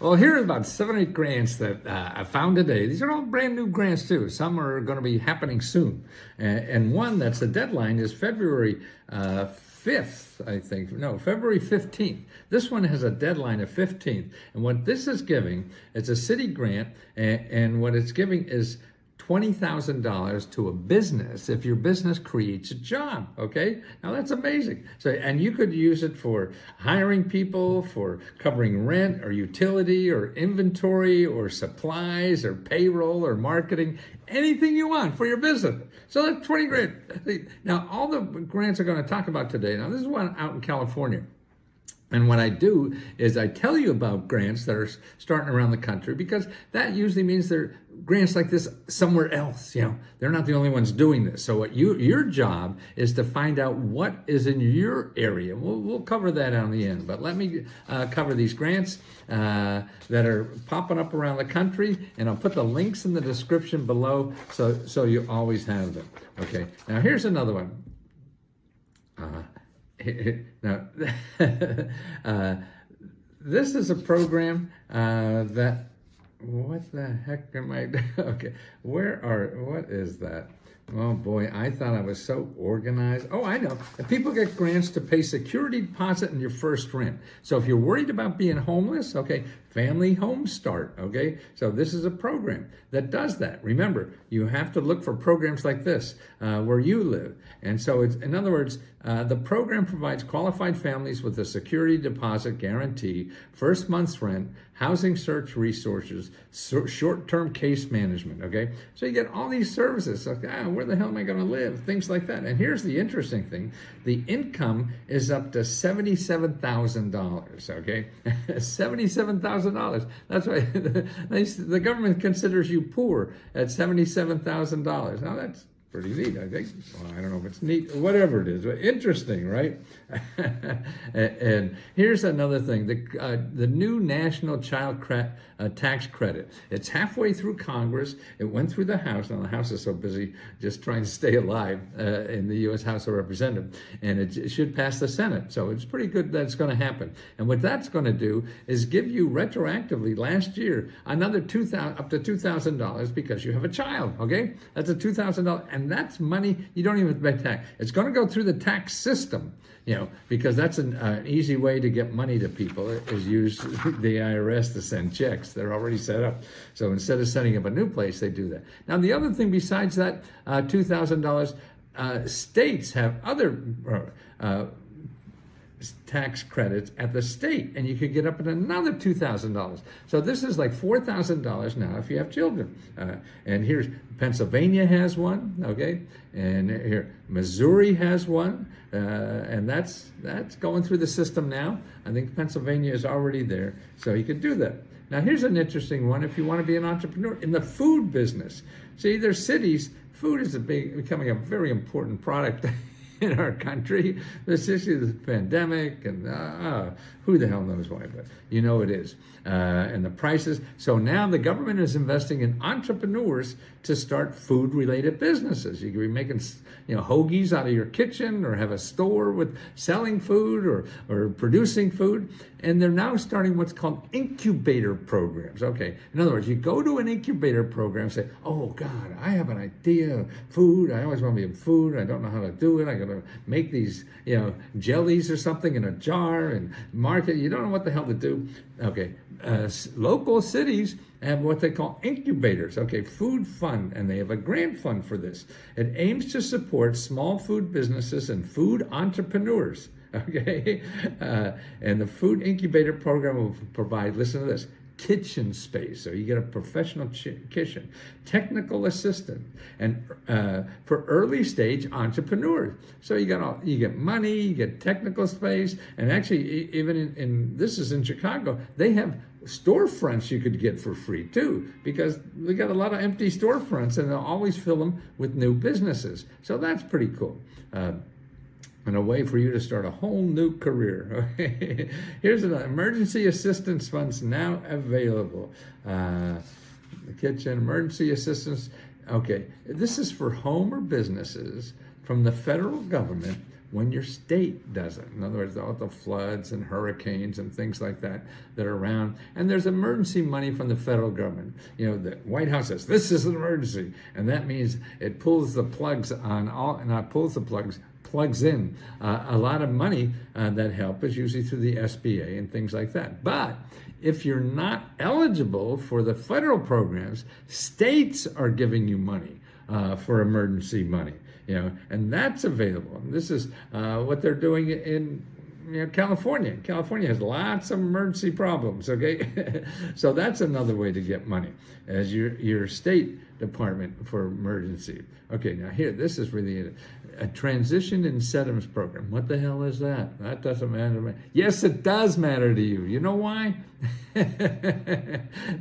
Well, here are about 7 or 8 grants that I found today. These are all brand new grants too. Some are going to be happening soon. And one that's the deadline is February 5th, I think. No, February 15th. This one has a deadline of 15th. And what this is giving, it's a city grant, and what it's giving is $20,000 to a business if your business creates a job. Okay, now that's amazing. So, and you could use it for hiring people, for covering rent or utility or inventory or supplies or payroll or marketing, anything you want for your business. So that's 20 grand. Now, all the grants are going to talk about today. Now, this is one out in California. And what I do is I tell you about grants that are starting around the country, because that usually means they're grants like this somewhere else. You know, they're not the only ones doing this. So what your job is to find out what is in your area. We'll cover that on the end, but let me cover these grants that are popping up around the country, and I'll put the links in the description below so you always have them. Okay, now here's another one. Now, this is a program that, what the heck am I doing? Okay, what is that? Oh boy, I thought I was so organized. Oh, I know. People get grants to pay security deposit in your first rent. So if you're worried about being homeless, okay, Family Home Start, okay? So this is a program that does that. Remember, you have to look for programs like this where you live. And so it's, in other words, the program provides qualified families with a security deposit guarantee, first month's rent, housing search resources, short-term case management, okay? So you get all these services. Like, where the hell am I going to live? Things like that. And here's the interesting thing. The income is up to $77,000, okay? $77,000. That's why the government considers you poor at $77,000. Now that's pretty neat, I think. Well, I don't know if it's neat, whatever it is, but interesting, right? And here's another thing, the new National Child Tax Credit. It's halfway through Congress. It went through the House. Now, the House is so busy just trying to stay alive in the U.S. House of Representatives, and it should pass the Senate. So it's pretty good that it's going to happen. And what that's going to do is give you retroactively last year another up to $2,000 because you have a child, okay? That's a $2,000, and that's money you don't even pay tax. It's going to go through the tax system, you know, because that's an easy way to get money to people is use the IRS to send checks. They're already set up. So instead of setting up a new place, they do that. Now, the other thing besides that $2,000, states have other tax credits at the state, and you could get up at another $2,000. So this is like $4,000 now if you have children. And here's Pennsylvania has one, okay, and here Missouri has one, and that's going through the system now. I think Pennsylvania is already there, so you could do that. Now here's an interesting one if you want to be an entrepreneur in the food business. See, there's cities. Food is becoming a very important product in our country, especially the pandemic, and who the hell knows why, but you know it is. And the prices. So now the government is investing in entrepreneurs to start food-related businesses. You could be making, you know, hoagies out of your kitchen, or have a store with selling food or producing food. And they're now starting what's called incubator programs. Okay, in other words, you go to an incubator program, say, oh God, I have an idea, food. I always want to be in food. I don't know how to do it. I got to make these, you know, jellies or something in a jar and market. You don't know what the hell to do. Okay, local cities have what they call incubators, okay, food fund, and they have a grant fund for this. It aims to support small food businesses and food entrepreneurs, okay? And the food incubator program will provide, listen to this, kitchen space, so you get a professional kitchen, technical assistant, and for early stage entrepreneurs. So you get money, you get technical space, and actually even in this is in Chicago, they have storefronts you could get for free too, because we got a lot of empty storefronts and they'll always fill them with new businesses. So that's pretty cool. And a way for you to start a whole new career. Here's an emergency assistance funds now available. The kitchen, emergency assistance. Okay, this is for home or businesses from the federal government when your state does it. In other words, all the floods and hurricanes and things like that are around. And there's emergency money from the federal government. You know, the White House says, this is an emergency. And that means it pulls the plugs on all, not pulls the plugs in a lot of money that help is usually through the SBA and things like that. But if you're not eligible for the federal programs, states are giving you money for emergency money, you know, and that's available. And this is what they're doing in California. California has lots of emergency problems, okay? So that's another way to get money as your state department for emergency. Okay, now here, this is really a transition incentives program. What the hell is that? That doesn't matter to me. Yes, it does matter to you. You know why?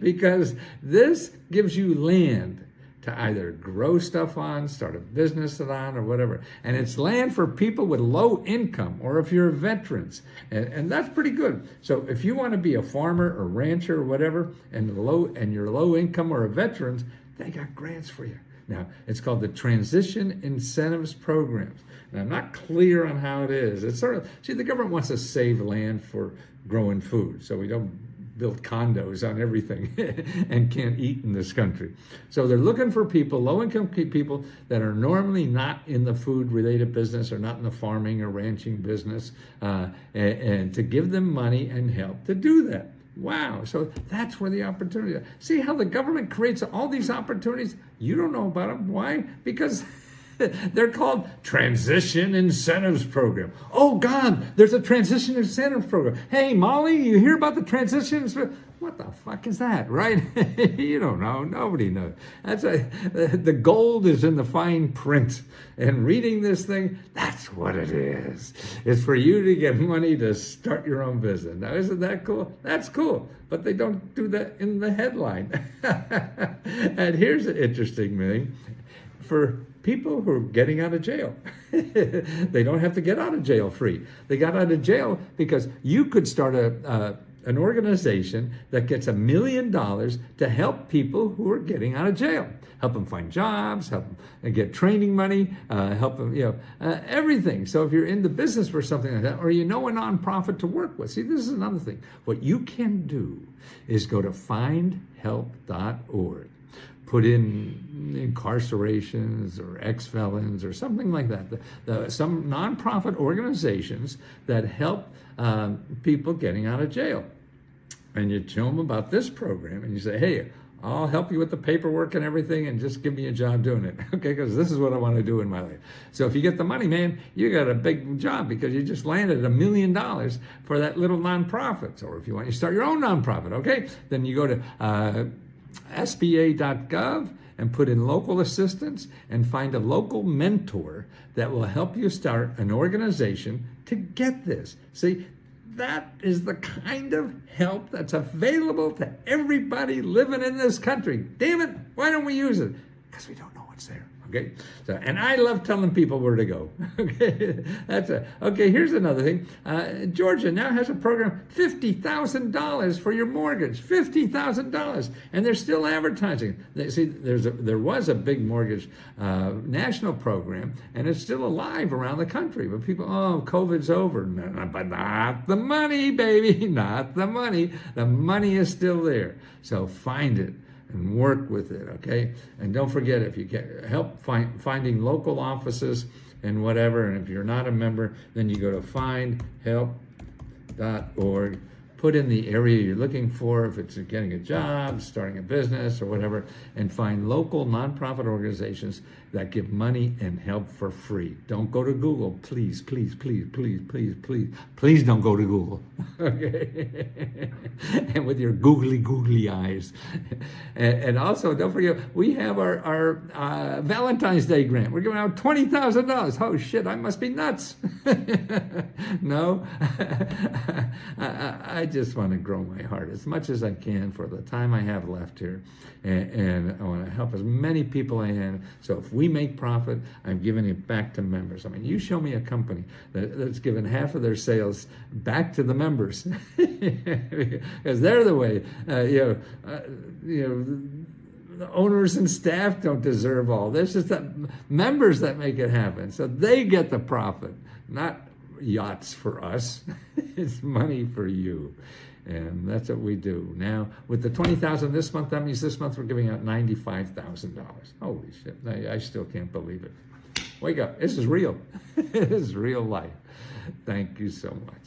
Because this gives you land to either grow stuff on, start a business on, or whatever. And it's land for people with low income, or if you're veterans. And that's pretty good. So if you want to be a farmer or rancher or whatever, and you're low income or a veterans, they got grants for you. Now, it's called the Transition Incentives Programs. And I'm not clear on how it is. It's sort of, see, the government wants to save land for growing food, so we don't build condos on everything and can't eat in this country. So they're looking for people, low-income people that are normally not in the food-related business or not in the farming or ranching business, and to give them money and help to do that. Wow, so that's where the opportunity is. See how the government creates all these opportunities? You don't know about them. Why? Because they're called Transition Incentives Program. Oh God, there's a Transition Incentives Program. Hey Molly, you hear about the Transition Incentives? What the fuck is that, right? You don't know. Nobody knows. The gold is in the fine print. And reading this thing, that's what it is. It's for you to get money to start your own business. Now, isn't that cool? That's cool. But they don't do that in the headline. And here's an interesting thing. For people who are getting out of jail, they don't have to get out of jail free. They got out of jail because you could start an organization that gets $1 million to help people who are getting out of jail. Help them find jobs, help them get training money, help them, everything. So if you're in the business for something like that, or you know a nonprofit to work with, see, this is another thing. What you can do is go to findhelp.org. Put in incarcerations or ex-felons or something like that. Some nonprofit organizations that help people getting out of jail. And you tell them about this program and you say, hey, I'll help you with the paperwork and everything and just give me a job doing it, okay? Because this is what I want to do in my life. So if you get the money, man, you got a big job because you just landed $1 million for that little nonprofit. Or if you want to start your own nonprofit, okay? Then you go to SBA.gov and put in local assistance and find a local mentor that will help you start an organization to get this. See, that is the kind of help that's available to everybody living in this country. Damn it, why don't we use it? Because we don't know what's there. Okay, so, and I love telling people where to go. Okay, okay. Here's another thing. Georgia now has a program, $50,000 for your mortgage, $50,000, and they're still advertising. See, there was a big mortgage national program, and it's still alive around the country. But people, oh, COVID's over, but not the money, baby, not the money. The money is still there. So find it and work with it, okay? And don't forget, if you get help finding local offices and whatever, and if you're not a member, then you go to findhelp.org, put in the area you're looking for, if it's getting a job, starting a business, or whatever, and find local nonprofit organizations that give money and help for free. Don't go to Google, please, please, please, please, please, please. Please don't go to Google, okay? And with your googly eyes. And also, don't forget, we have our Valentine's Day grant. We're giving out $20,000. Oh shit, I must be nuts. No, I just want to grow my heart as much as I can for the time I have left here. And I want to help as many people I can. So if we make profit, I'm giving it back to members. I mean, you show me a company that's given half of their sales back to the members, because they're the way, the owners and staff don't deserve all this. It's the members that make it happen. So they get the profit, not yachts for us. It's money for you. And that's what we do. Now, with the $20,000 this month, that means this month we're giving out $95,000. Holy shit. I still can't believe it. Wake up. This is real. This is real life. Thank you so much.